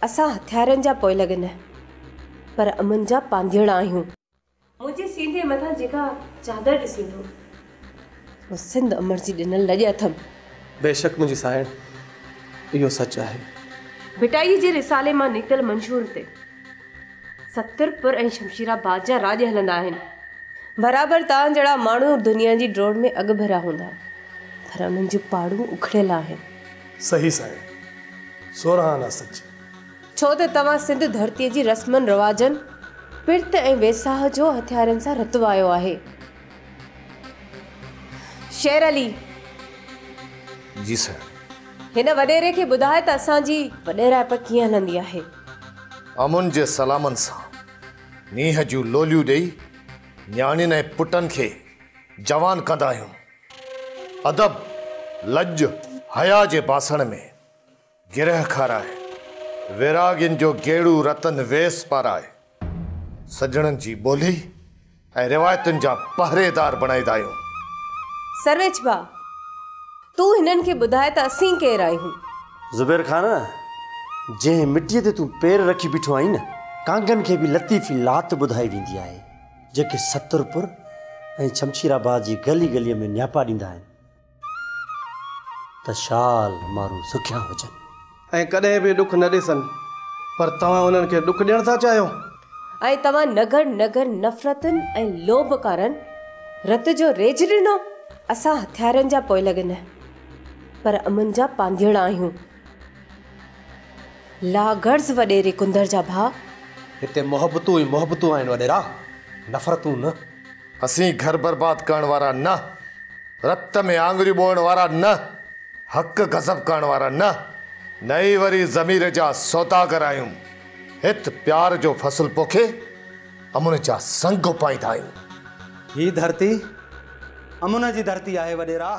असां हथियारनि जा पोइ लॻन पर अमन जा पांधेड़ा आहियूं। मुंहिंजे सीने मथां जेका चादर ॾिसींदो वो सिंध अमर जी ॾिनल लॼ अथमि। बेशक मुंहिंजी साइण, इहो सच आहे। भिटाई जे रिसाले मां निकतल मंशूर ते सतरपुर ऐं शमशीराबाद जा राज हलंदा आहिनि। बराबरि तव्हां जहिड़ा माण्हू दुनिया जी ड्रोड़ में अॻु भरिया हूंदा, पर उन्हनि जूं पाड़ूं उखड़ियल आहिनि। सही साइण, सोरहाना सच। छो त तव्हां सिंध धरतीअ जी रस्मनि रवाजनि पिर्त ऐं वेसाह जो हथियारनि सां रतवायो आहे। शेर अली जी साईं। हिन वॾेरे खे ॿुधाए त असांजी वॾेराइप कीअं हलंदी आहे। अमुन जे सलामनि सां नीह जूं लोलियूं ॾेई न्याणियुनि ऐं पुटनि खे जवान कंदा आहियूं। अदब लज हया जे बासण में गिरह खाराए, वैरागियुनि जो गेड़ू रतन वेस पाराए, सजणनि जी ॿोली ऐं रिवायतुनि जा पहरेदार बणाईंदा आहियूं। सर्वेच भा, तूं हिननि खे ॿुधाए त असीं केरु आहियूं। ज़ुबैर खान, जंहिं मिटीअ ते तूं पेर रखी बीठो आहीं न, कांगनि खे बि लतीफ़ी लात ॿुधाई वेंदी आहे, जेके सतरपुर ऐं शमशीराबाद जी गली गलीअ में न्यापा ॾींदा आहिनि त शाल मारू सुखिया हुजनि ऐं कॾहिं बि ॾुख न ॾिसनि, पर तव्हां उन्हनि खे ॾुख ॾियण था चाहियो। ऐं तव्हां नगर नगर नफ़रतुनि ऐं लोभकारनि रत जो रेज ॾिनो। असां हथियारनि जा पोइ लॻन पर अमन जा पांधेड़ा आहियूं। लागर्ज़ वॾेरे कुंदर जा भा, हिते मोहबतूं ई मोहबतूं आहिनि वॾेरा, नफ़रतूं न। असीं घर बर्बाद करण वारा न, रत में आंगुरियूं ॿोअण वारा न, हक़ गज़ब करण वारा न, नई वरी ज़मीर जा सौदागर आहियूं। हित प्यार जो फसल पोखे अमुन जा संग पाईंदा आहियूं। ही धरती अमुन जी धरती आहे वॾेरा।